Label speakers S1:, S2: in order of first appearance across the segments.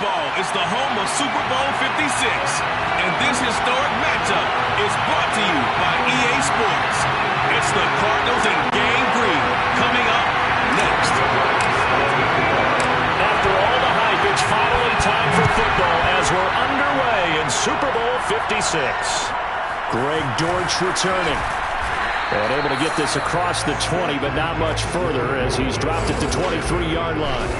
S1: Football is the home of Super Bowl 56, and this historic matchup is brought to you by EA Sports. It's the Cardinals and Gang Green coming up next.
S2: After all the hype, it's finally time for football as we're underway in Super Bowl 56. Greg Dortch returning. And able to get this across the 20, but not much further as he's dropped it to 23-yard line.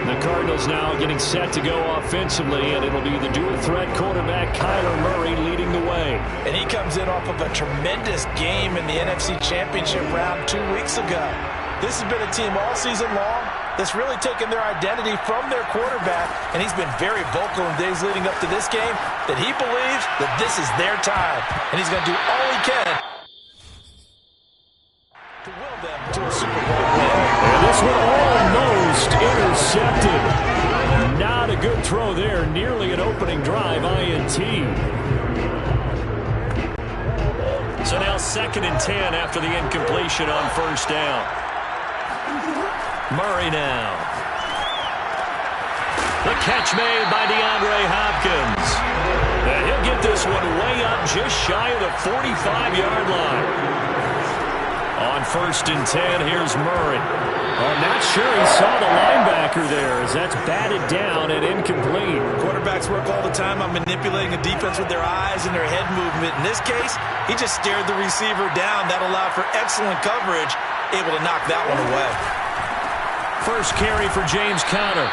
S2: The Cardinals now getting set to go offensively, and it'll be the dual-threat quarterback Kyler Murray leading the way.
S3: And he comes in off of a tremendous game in the NFC Championship round 2 weeks ago. This has been a team all season long that's really taken their identity from their quarterback, and he's been very vocal in days leading up to this game that he believes that this is their time, and he's going to do all he can to will them to a Super Bowl win.
S2: And this one almost intercepted. Not a good throw there. Nearly an opening drive INT. So now 2nd and 10 after the incompletion on first down. Murray now. The catch made by DeAndre Hopkins. And he'll get this one way up just shy of the 45-yard line. On 1st and 10, here's Murray. I'm not sure he saw the linebacker there as that's batted down and incomplete.
S3: Quarterbacks work all the time on manipulating a defense with their eyes and their head movement. In this case, he just stared the receiver down. That allowed for excellent coverage, able to knock that one away.
S2: First carry for James Conner.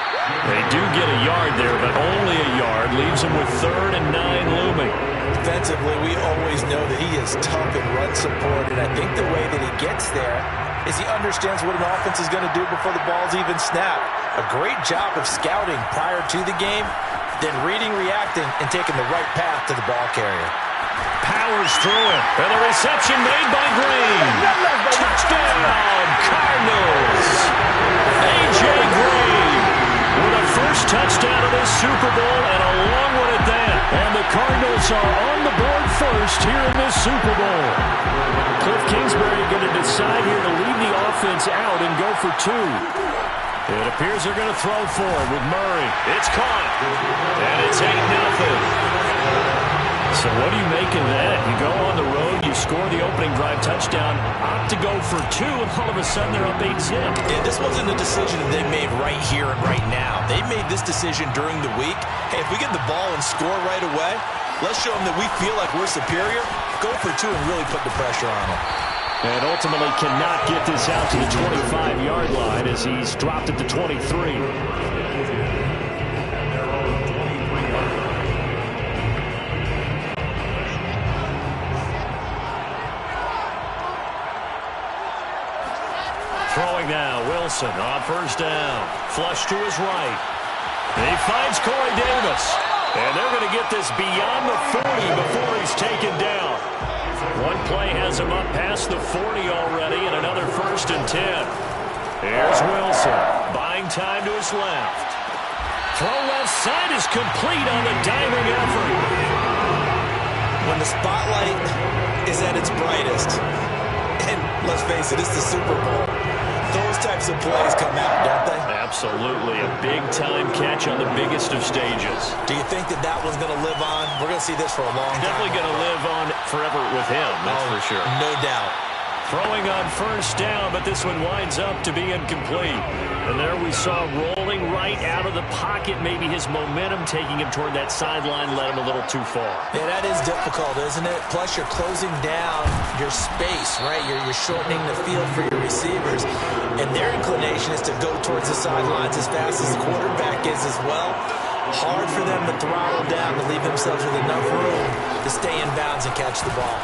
S2: They do get a yard there, but only a yard. Leaves him with 3rd and 9 looming.
S3: Defensively, we always know that he is tough in run support, and I think the way that he gets there is he understands what an offense is going to do before the ball's even snapped. A great job of scouting prior to the game, then reading, reacting, and taking the right path to the ball carrier.
S2: Powers through it, and the reception made by Green. Touchdown, Cardinals! A.J. Green with a first touchdown of this Super Bowl, and a long one at that. And the Cardinals are on the board first here in this Super Bowl. Cliff Kingsbury going to decide here to leave the offense out and go for 2. It appears they're going to throw for it with Murray. It's caught, and it's 8-0. So what do you make of that? You go on the road, you score the opening drive touchdown, opt to go for 2, and all of a sudden they're up 8-0.
S3: Yeah, this wasn't a decision that they made right here and right now. They made this decision during the week. Hey, if we get the ball and score right away, let's show them that we feel like we're superior. Go for 2 and really put the pressure on them.
S2: And ultimately cannot get this out to the 25-yard line as he's dropped it to 23. Throwing now, Wilson on first down. Flush to his right. He finds Corey Davis. And they're going to get this beyond the 40 before he's taken down. One play has him up past the 40 already, and another 1st and 10. Here's Wilson, buying time to his left. Throw left side is complete on the diving effort.
S3: When the spotlight is at its brightest, and let's face it, it's the Super Bowl, those types of plays come out, don't they?
S2: Absolutely. A big-time catch on the biggest of stages.
S3: Do you think that one's going to live on? We're going to see this for a long time.
S2: Definitely going to live on forever with him, that's for sure.
S3: No doubt.
S2: Throwing on first down, but this one winds up to be incomplete. And there we saw rolling right out of the pocket. Maybe his momentum taking him toward that sideline led him a little too far.
S3: Yeah, that is difficult, isn't it? Plus, you're closing down your space, right? You're shortening the field for your receivers. And their inclination is to go towards the sidelines as fast as the quarterback is as well. Hard for them to throttle down to leave themselves with enough room to stay in bounds and catch the ball.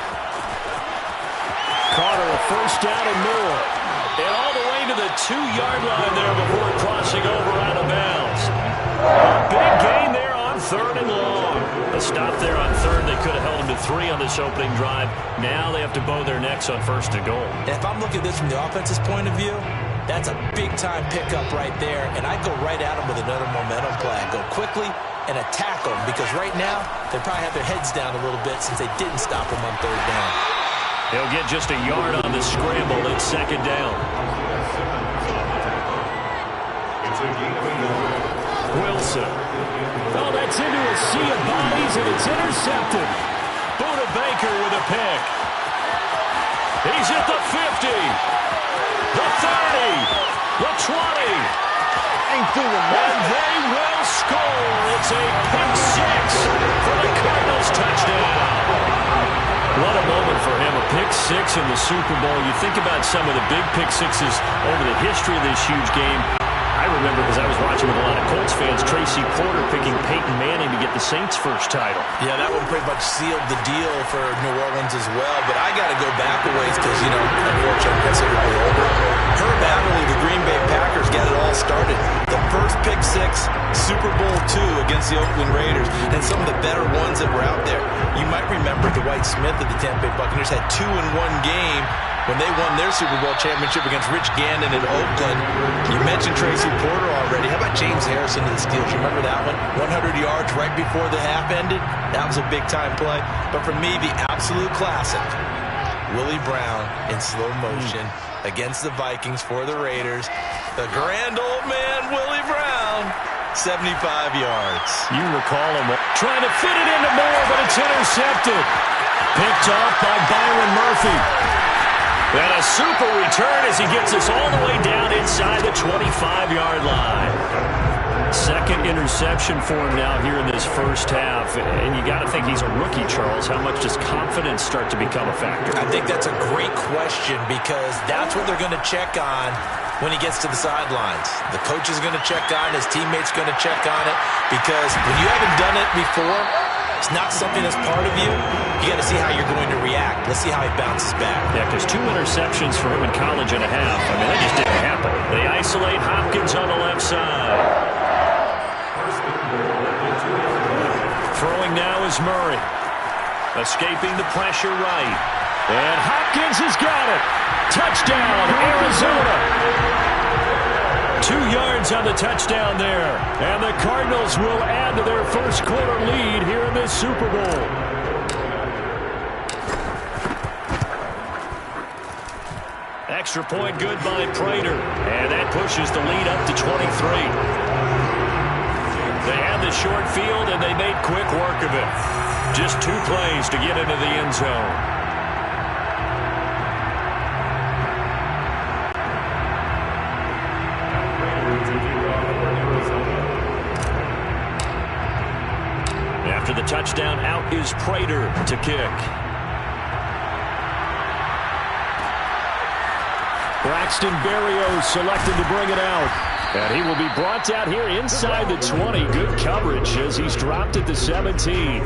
S2: Carter, a first down and more. And all the way to the 2-yard line there before crossing over out of bounds. Big gain there on 3rd and long. A stop there on 3rd. They could have held him to 3 on this opening drive. Now they have to bow their necks on 1st and goal.
S3: And if I'm looking at this from the offense's point of view, that's a big-time pickup right there. And I'd go right at him with another momentum play. I'd go quickly and attack them because right now they probably have their heads down a little bit since they didn't stop him on 3rd down.
S2: He'll get just a yard on the scramble. It's 2nd down. Wilson. Oh, that's into a sea of bodies, and it's intercepted. Buda Baker with a pick. He's at the 50, the 30, the 20. And they will score. It's a pick six for the Cardinals touchdown. What a moment for him, a pick six in the Super Bowl. You think about some of the big pick sixes over the history of this huge game. I remember, because I was watching with a lot of Colts fans, Tracy Porter picking Peyton Manning to get the Saints' first title.
S3: Yeah, that one pretty much sealed the deal for New Orleans as well. But I got to go back a ways because, you know, unfortunately, I'm considerably older. Herb Adderley, the Green Bay Packers, got it all started. The first pick six, Super Bowl II against the Oakland Raiders, and some of the better ones that were out there. You might remember Dwight Smith of the Tampa Bay Buccaneers had 2 in one game when they won their Super Bowl championship against Rich Gannon in Oakland. You mentioned Tracy Porter already. How about James Harrison to the Steelers? You remember that one? 100 yards right before the half ended? That was a big-time play. But for me, the absolute classic, Willie Brown in slow motion against the Vikings for the Raiders. The grand old man, Willie Brown, 75 yards.
S2: You recall him trying to fit it into Moore, but it's intercepted. Picked off by Byron Murphy. And a super return as he gets us all the way down inside the 25-yard line. Second interception for him now here in this first half. And you got to think he's a rookie, Charles. How much does confidence start to become a factor?
S3: I think that's a great question because that's what they're going to check on when he gets to the sidelines. The coach is going to check on it. His teammates going to check on it because when you haven't done it before, it's not something that's part of you. You got to see how you're going to react. Let's see how he bounces back.
S2: Yeah, because 2 interceptions for him in college and a half. I mean, that just didn't happen. They isolate Hopkins on the left side. Throwing now is Murray. Escaping the pressure right. And Hopkins has got it. Touchdown, Arizona. 2 yards on the touchdown there. And the Cardinals will add to their first quarter lead here in this Super Bowl. Extra point good by Prater. And that pushes the lead up to 23. They had the short field, and they made quick work of it. Just 2 plays to get into the end zone. After the touchdown, out is Prater to kick. Braxton Berrios selected to bring it out. And he will be brought out here inside the 20. Good coverage as he's dropped at the 17.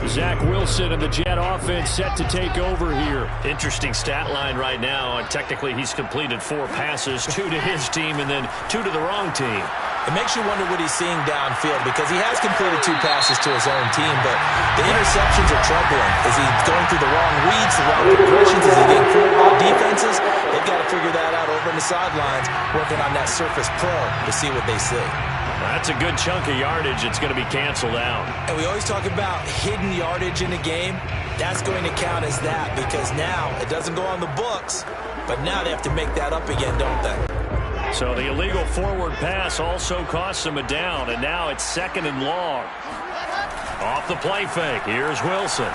S2: Zach Wilson and the Jet offense set to take over here. Interesting stat line right now. And technically, he's completed 4 passes, 2 to his team and then 2 to the wrong team.
S3: It makes you wonder what he's seeing downfield because he has completed 2 passes to his own team, but the interceptions are troubling. Is he going through the wrong reads, the wrong progressions? Is he getting fooled by defenses? They've got to figure that out over in the sidelines, working on that Surface Pro to see what they see.
S2: That's a good chunk of yardage. It's going to be canceled out.
S3: And we always talk about hidden yardage in a game. That's going to count as that because now it doesn't go on the books, but now they have to make that up again, don't they?
S2: So the illegal forward pass also costs him a down, and now it's 2nd and long. Off the play fake, here's Wilson.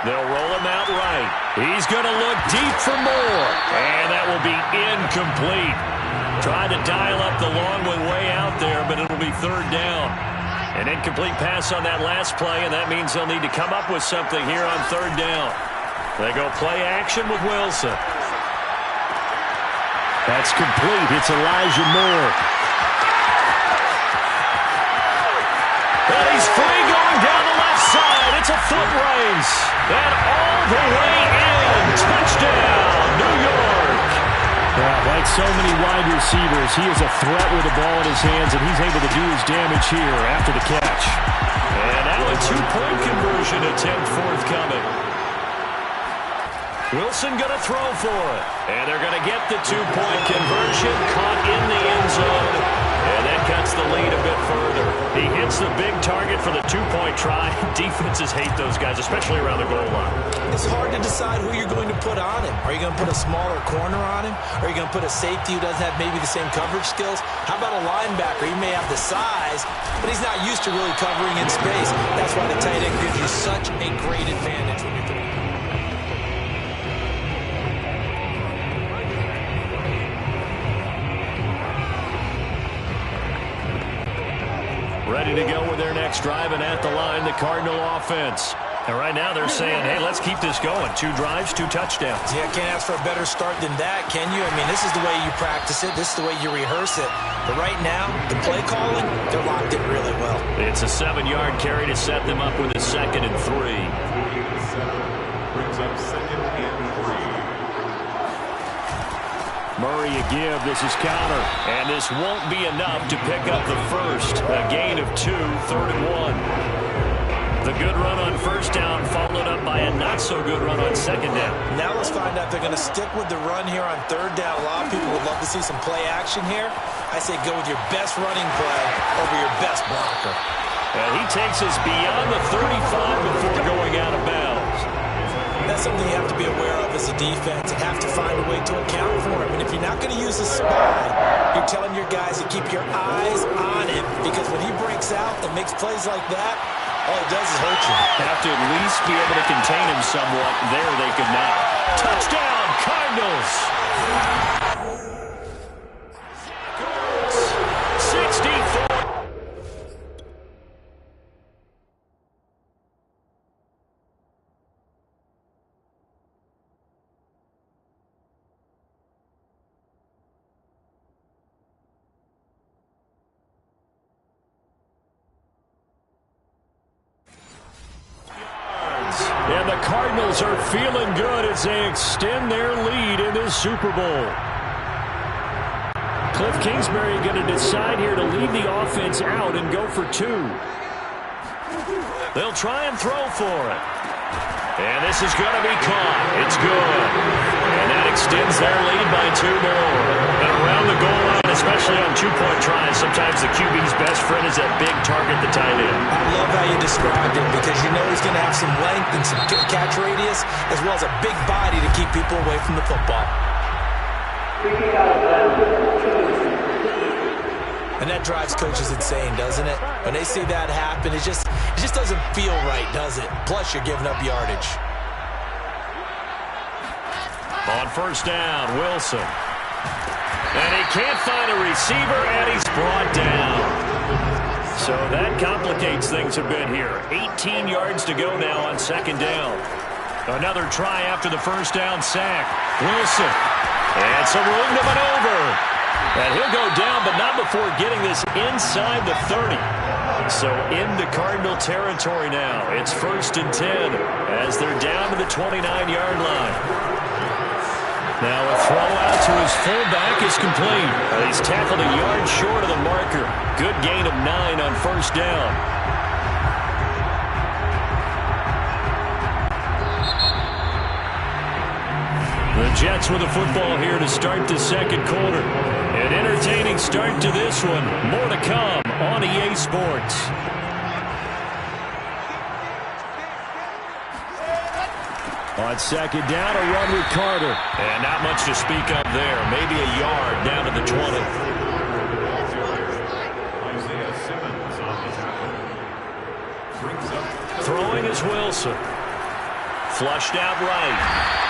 S2: They'll roll him out right. He's going to look deep for more, and that will be incomplete. Trying to dial up the long one way out there, but it'll be 3rd down. An incomplete pass on that last play, and that means they'll need to come up with something here on 3rd down. They go play action with Wilson. That's complete. It's Elijah Moore. And he's free going down the left side. It's a foot race. And all the way in. Touchdown, New York. Yeah, like so many wide receivers, he is a threat with the ball in his hands, and he's able to do his damage here after the catch. And now a 2-point conversion attempt forthcoming. Wilson going to throw for it. And they're going to get the 2-point conversion, caught in the end zone. And that cuts the lead a bit further. He hits the big target for the two-point try. Defenses hate those guys, especially around the goal line.
S3: It's hard to decide who you're going to put on him. Are you going to put a smaller corner on him? Are you going to put a safety who doesn't have maybe the same coverage skills? How about a linebacker? He may have the size, but he's not used to really covering in space. That's why the tight end gives you such a great advantage when you're throwing.
S2: Ready to go with their next drive, and at the line, the Cardinal offense. And right now they're saying, hey, let's keep this going. 2 drives, 2 touchdowns.
S3: Yeah, can't ask for a better start than that, can you? I mean, this is the way you practice it. This is the way you rehearse it. But right now, the play calling, they're locked in really well.
S2: It's a 7-yard carry to set them up with a 2nd and 3.
S1: Brings up 2nd and 3.
S2: Murray a give. This is counter. And this won't be enough to pick up the first. A gain of 2, 3rd and 1. The good run on first down followed up by a not-so-good run on second down.
S3: Now let's find out if they're going to stick with the run here on 3rd down. A lot of people would love to see some play action here. I say go with your best running play over your best blocker.
S2: And he takes us beyond the 35 before going out of bounds.
S3: That's something you have to be aware of as a defense and have to find a way to account for him. And if you're not going to use the spy, you're telling your guys to keep your eyes on him, because when he breaks out and makes plays like that, all it does is hurt you.
S2: Have to at least be able to contain him somewhat. There they could not. Touchdown, Cardinals! 64. And the Cardinals are feeling good as they extend their lead in this Super Bowl. Cliff Kingsbury going to decide here to leave the offense out and go for 2. They'll try and throw for it. And this is going to be caught. It's good. And that extends their lead by 2 more. And around the goal line, especially on two-point tries, sometimes the QB's best friend is that big target, the tight end.
S3: I love how you described it, because you know he's going to have some length and some catch radius, as well as a big body to keep people away from the football. And that drives coaches insane, doesn't it? When they see that happen, it just doesn't feel right, does it? Plus, you're giving up yardage.
S2: On first down, Wilson. And he can't find a receiver, and he's brought down. So that complicates things a bit here. 18 yards to go now on second down. Another try after the first down sack. Wilson. And some room to maneuver. And he'll go down, but not before getting this inside the 30. So into Cardinal territory now. It's 1st and 10 as they're down to the 29-yard line. Now a throw out to his fullback is complete. He's tackled a yard short of the marker. Good gain of 9 on first down. The Jets with the football here to start the second quarter. An entertaining start to this one. More to come on EA Sports. On second down, a run with Carter. And not much to speak of there. Maybe a yard down to the 20. Throwing is Wilson. Flushed out right.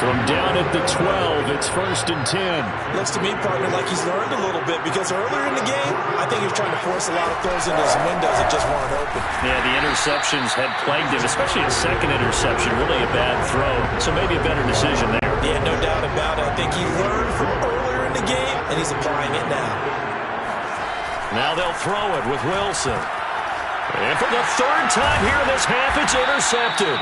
S2: From down at the 12, it's 1st and 10.
S3: Looks to me, partner, like he's learned a little bit, because earlier in the game, I think he was trying to force a lot of throws into his windows that just weren't open.
S2: Yeah, the interceptions had plagued him, especially a second interception. Really a bad throw, so maybe a better decision there.
S3: Yeah, no doubt about it. I think he learned from earlier in the game, and he's applying it now.
S2: Now they'll throw it with Wilson. And for the 3rd time here in this half, it's intercepted.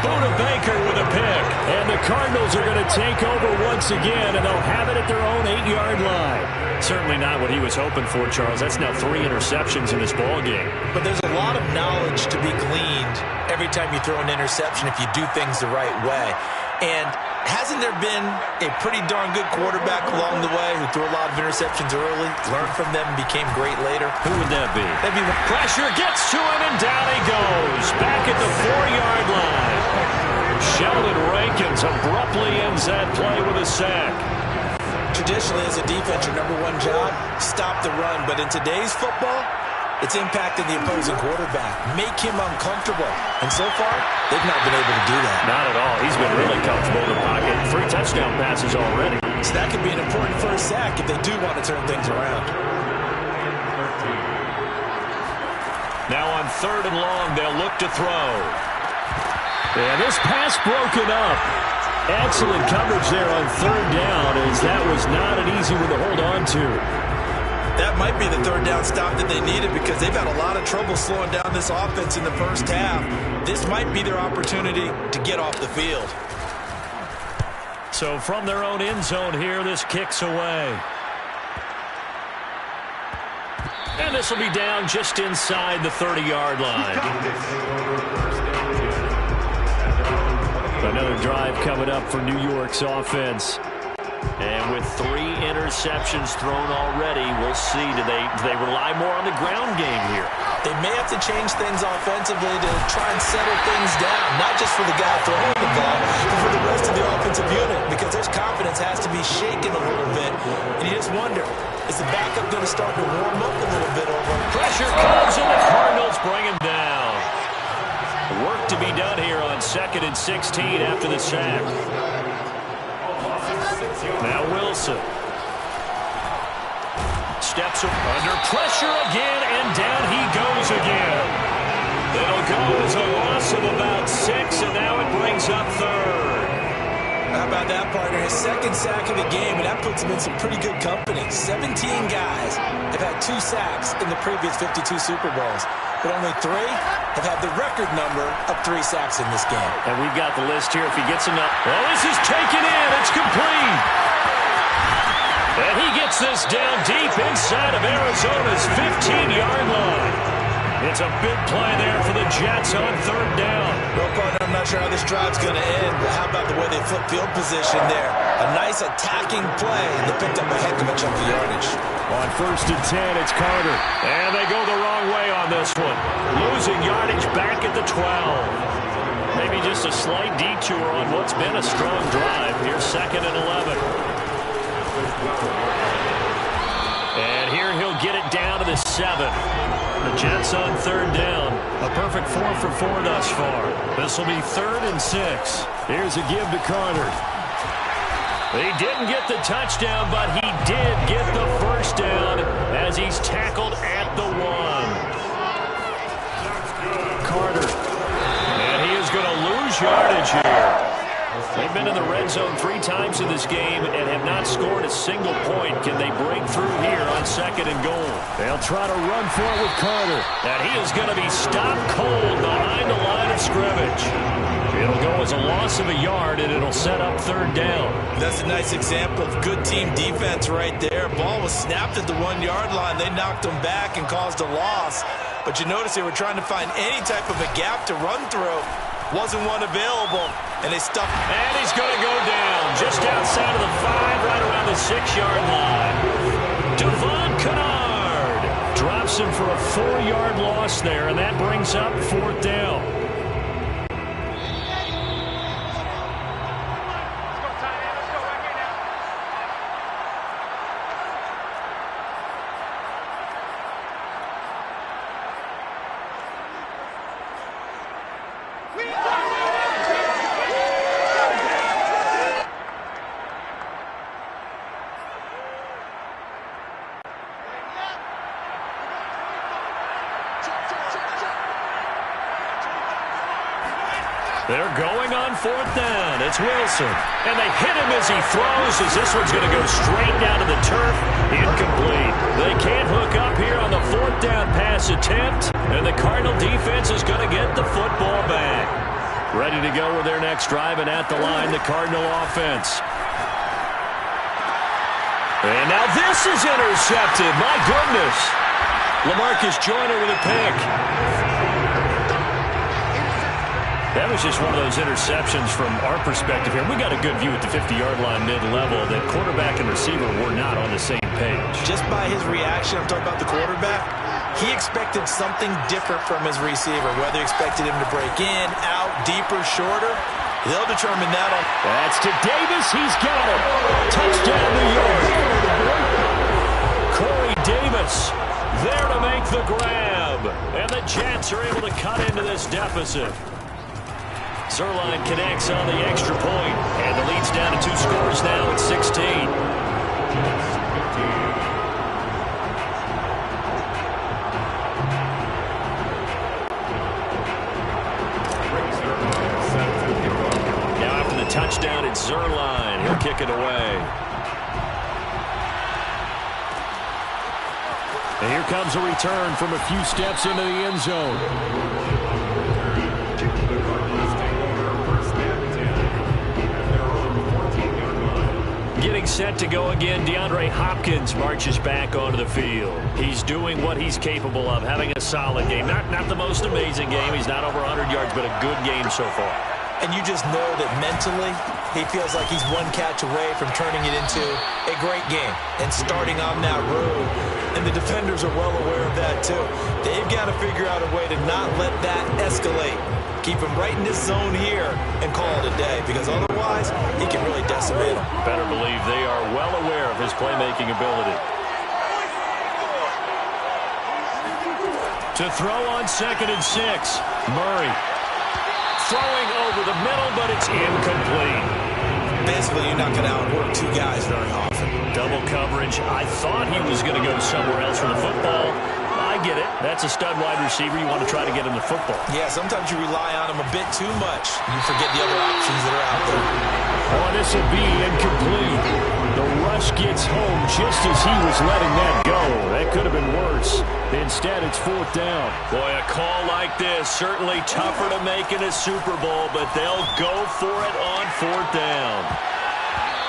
S2: Buda Baker with a pick. And the Cardinals are going to take over once again, and they'll have it at their own 8-yard line. Certainly not what he was hoping for, Charles. That's now 3 interceptions in this ballgame.
S3: But there's a lot of knowledge to be gleaned every time you throw an interception if you do things the right way. And hasn't there been a pretty darn good quarterback along the way who threw a lot of interceptions early, learned from them, and became great later?
S2: Who would that be?
S3: That'd be
S2: pressure gets to him, and down he goes. Back at the 4-yard line. Sheldon Rankins abruptly ends that play with a sack.
S3: Traditionally, as a defense, your number one job, stop the run. But in today's football, it's impacting the opposing quarterback. Make him uncomfortable. And so far, they've not been able to do that.
S2: Not at all. He's been really comfortable in the pocket. 3 touchdown passes already.
S3: So that could be an important first sack if they do want to turn things around.
S2: Now on 3rd and long, they'll look to throw. And this pass broken up. Excellent coverage there on 3rd down, as that was not an easy one to hold on to.
S3: That might be the 3rd down stop that they needed because they've had a lot of trouble slowing down this offense in the first half. This might be their opportunity to get off the field.
S2: So from their own end zone here, this kicks away. And this will be down just inside the 30-yard line. Another drive coming up for New York's offense. And with 3 interceptions thrown already, we'll see. Do they rely more on the ground game here?
S3: They may have to change things offensively to try and settle things down, not just for the guy throwing the ball, but for the rest of the offensive unit, because their confidence has to be shaken a little bit. And you just wonder, is the backup going to start to warm up a little bit over?
S2: Pressure comes, and the Cardinals bring him down. Work to be done here on 2nd and 16 after the sack. Now Wilson steps under pressure again, and down he goes again. It'll go as a loss of about 6, and now it brings up 3rd.
S3: How about that, partner? His 2nd sack of the game, and that puts him in some pretty good company. 17 guys have had 2 sacks in the previous 52 Super Bowls, but only 3 have had the record number of 3 sacks in this game.
S2: And we've got the list here if he gets enough. Well, this is taken in. It's complete. And he gets this down deep inside of Arizona's 15-yard line. It's a big play there for the Jets on 3rd down.
S3: Well, partner, I'm not sure how this drive's going to end, but how about the way they flip field position there? A nice attacking play, and they picked up a heck of a chunk of yardage.
S2: On 1st and 10, it's Carter. And they go the wrong way on this one. Losing yardage back at the 12. Maybe just a slight detour on what's been a strong drive. Here's 2nd and 11. And here he'll get it down to the 7. The Jets on 3rd down. A perfect 4 for 4 thus far. This will be 3rd and 6. Here's a give to Carter. He didn't get the touchdown, but he did get the first down as he's tackled at the 1. Carter. And he is going to lose yardage here. They've been in the red zone 3 times in this game and have not scored a single point. Can they break through here on 2nd and goal? They'll try to run for it with Carter. And he is going to be stopped cold behind the line of scrimmage. It'll go as a loss of a yard, and it'll set up 3rd down.
S3: That's a nice example of good team defense right there. Ball was snapped at the 1-yard line. They knocked him back and caused a loss. But you notice they were trying to find any type of a gap to run through. Wasn't one available, and they stuffed.
S2: And he's going to go down just outside of the 5, right around the 6-yard line. Devon Kennard drops him for a 4-yard loss there, and that brings up 4th down. They're going on 4th down. It's Wilson. And they hit him as he throws, as this one's going to go straight down to the turf. Incomplete. They can't hook up here on the 4th down pass attempt. And the Cardinal defense is going to get the football back. Ready to go with their next drive, and at the line, the Cardinal offense. And now this is intercepted. My goodness. LaMarcus Joyner with a pick. That was just one of those interceptions from our perspective here. We got a good view at the 50-yard line mid-level that quarterback and receiver were not on the same page.
S3: Just by his reaction, I'm talking about the quarterback, he expected something different from his receiver, whether he expected him to break in, out, deeper, shorter. They'll determine that on.
S2: That's to Davis. He's got it. Touchdown, New York. Corey Davis there to make the grab. And the Jets are able to cut into this deficit. Zuerlein connects on the extra point, and the lead's down to 2 scores now at 16. Now after the touchdown, it's Zuerlein. He'll kick it away. And here comes a return from a few steps into the end zone. Getting set to go again, DeAndre Hopkins marches back onto the field. He's doing what he's capable of, having a solid game. Not the most amazing game. He's not over 100 yards, but a good game so far.
S3: And you just know that mentally, he feels like he's one catch away from turning it into a great game and starting on that road. And the defenders are well aware of that, too. They've got to figure out a way to not let that escalate. Keep him right in this zone here and call it a day, because otherwise he can really decimate him.
S2: Better believe they are well aware of his playmaking ability. To throw on 2nd and 6. Murray throwing over the middle, but it's incomplete.
S3: Basically, you're not going to outwork 2 guys very often.
S2: Double coverage. I thought he was going to go somewhere else for the football. I get it. That's a stud wide receiver. You want to try to get him the football.
S3: Yeah, sometimes you rely on him a bit too much. You forget the other options that are out there.
S2: Oh, this will be incomplete. The rush gets home just as he was letting that go. That could have been worse. Instead, it's 4th down. Boy, a call like this, certainly tougher to make in a Super Bowl, but they'll go for it on 4th down.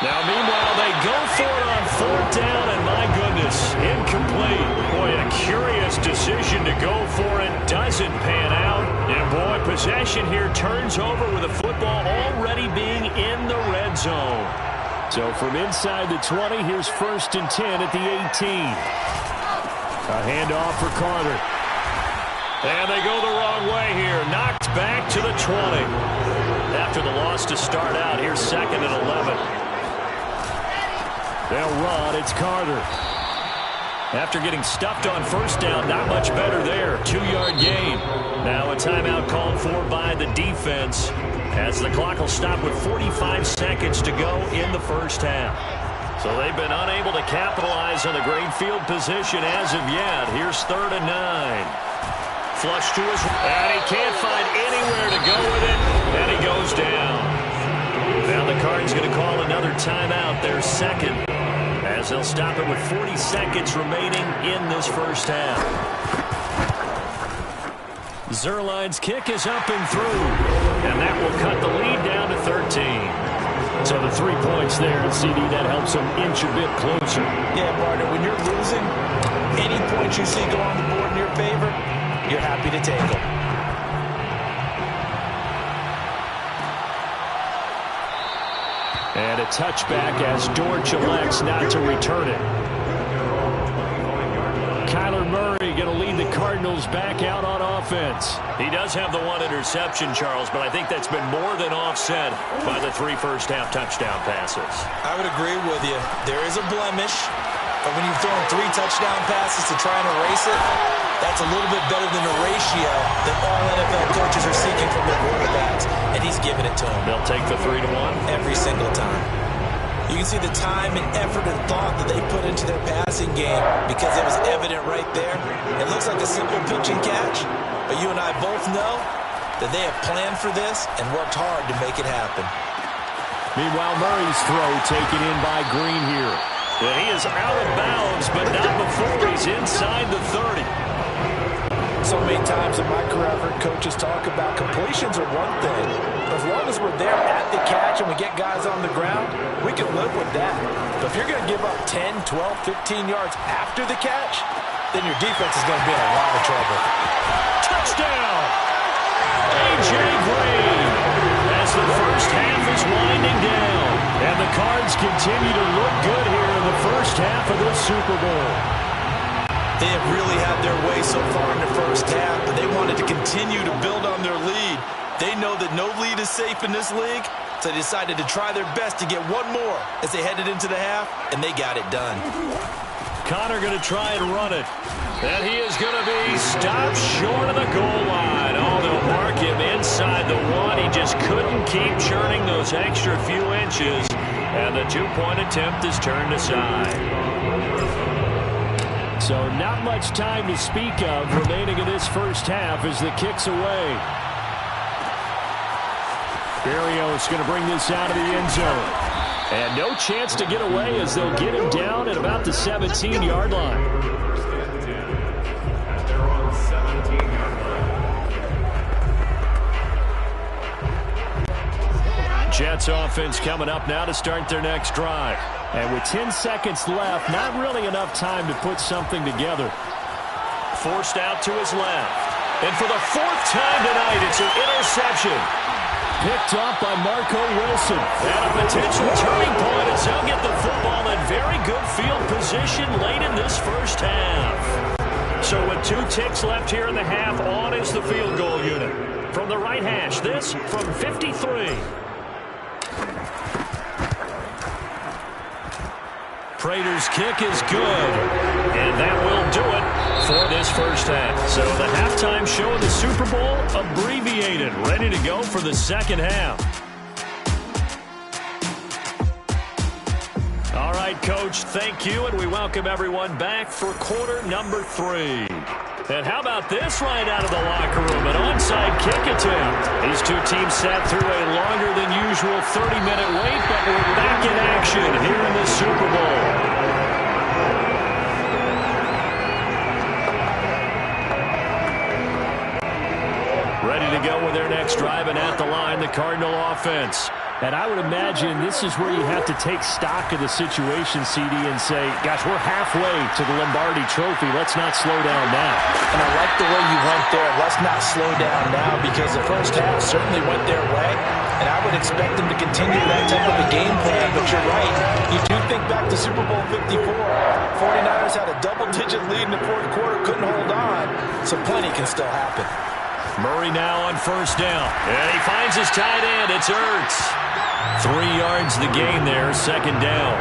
S2: Now, meanwhile, they go for it on 4th down, and my goodness, incomplete. Boy, a curious decision to go for it. Doesn't pan out. And, boy, possession here turns over with the football already being in the red zone. So from inside the 20, here's 1st and 10 at the 18. A handoff for Carter. And they go the wrong way here. Knocked back to the 20. After the loss to start out, here's 2nd and 11. They'll run. It's Carter. After getting stuffed on 1st down, not much better there. 2-yard gain. Now a timeout called for by the defense as the clock will stop with 45 seconds to go in the 1st half. So they've been unable to capitalize on the great field position as of yet. Here's 3rd and 9. Flush to his right. And he can't find anywhere to go with it. And he goes down. Now the Card's going to call another timeout. Their 2nd. As they'll stop it with 40 seconds remaining in this 1st half. Zuerlein's kick is up and through. And that will cut the lead down to 13. So the 3 points there, and CD, that helps them inch a bit closer.
S3: Yeah, partner, when you're losing, any points you see go on the board in your favor, you're happy to take them.
S2: And a touchback as Dortch elects not to return it. Kyler Murray going to lead the Cardinals back out on offense. He does have the 1 interception, Charles, but I think that's been more than offset by the 3 first-half touchdown passes.
S3: I would agree with you. There is a blemish, but when you've thrown 3 touchdown passes to try and erase it, that's a little bit better than the ratio that all NFL coaches are seeking from their quarterbacks, and he's giving it to them.
S2: They'll take the 3-1?
S3: Every single time. You can see the time and effort and thought that they put into their passing game because it was evident right there. It looks like a simple pitch and catch, but you and I both know that they have planned for this and worked hard to make it happen.
S2: Meanwhile, Murray's throw taken in by Green here. And he is out of bounds, but not before he's inside the 30.
S3: So many times in my career, I've heard coaches talk about completions are one thing. As long as we're there at the catch and we get guys on the ground, we can live with that. But if you're going to give up 10, 12, 15 yards after the catch, then your defense is going to be in a lot of trouble.
S2: Touchdown! A.J. Green. Cards continue to look good here in the first half of this Super Bowl.
S3: They have really had their way so far in the first half, but they wanted to continue to build on their lead. They know that no lead is safe in this league, so they decided to try their best to get one more as they headed into the half, and they got it done.
S2: Connor going to try and run it. And he is going to be stopped short of the goal line. Oh, they'll mark him inside the one. He just couldn't keep churning those extra few inches. And the two-point attempt is turned aside. So not much time to speak of remaining in this first half as the kick's away. Berrios going to bring this out of the end zone. And no chance to get away as they'll get him down at about the 17-yard line. Jets offense coming up now to start their next drive. And with 10 seconds left, not really enough time to put something together. Forced out to his left. And for the fourth time tonight, it's an interception. Picked up by Marco Wilson. And a potential turning point as they'll get the football in very good field position late in this first half. So with 2 ticks left here in the half, on is the field goal unit. From the right hash, this from 53. Prater's kick is good, and that will do it for this first half. So the halftime show of the Super Bowl abbreviated, ready to go for the second half. All right, Coach, thank you, and we welcome everyone back for quarter number 3. And how about this right out of the locker room, an onside kick attempt. These two teams sat through a longer than usual 30-minute wait, but we're back in action here in the Super Bowl. Ready to go with their next drive, and at the line, the Cardinal offense. And I would imagine this is where you have to take stock of the situation, CD, and say, gosh, we're halfway to the Lombardi Trophy. Let's not slow down now.
S3: And I like the way you went there. Let's not slow down now, because the first half certainly went their way. And I would expect them to continue that type of a game plan. But you're right. You do think back to Super Bowl 54. 49ers had a double-digit lead in the fourth quarter, couldn't hold on. So plenty can still happen.
S2: Murray now on first down. And he finds his tight end. It's Ertz. 3 yards the gain there, second down.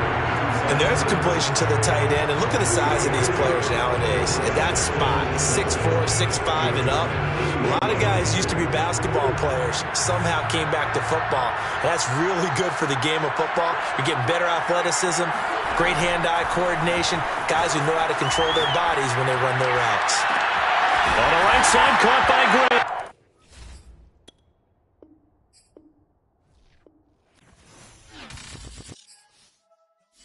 S3: And there's a completion to the tight end. And look at the size of these players nowadays. At that spot, 6'4", 6'5", and up. A lot of guys used to be basketball players, somehow came back to football. And that's really good for the game of football. You're getting better athleticism, great hand-eye coordination, guys who know how to control their bodies when they run their routes.
S2: On the right side, caught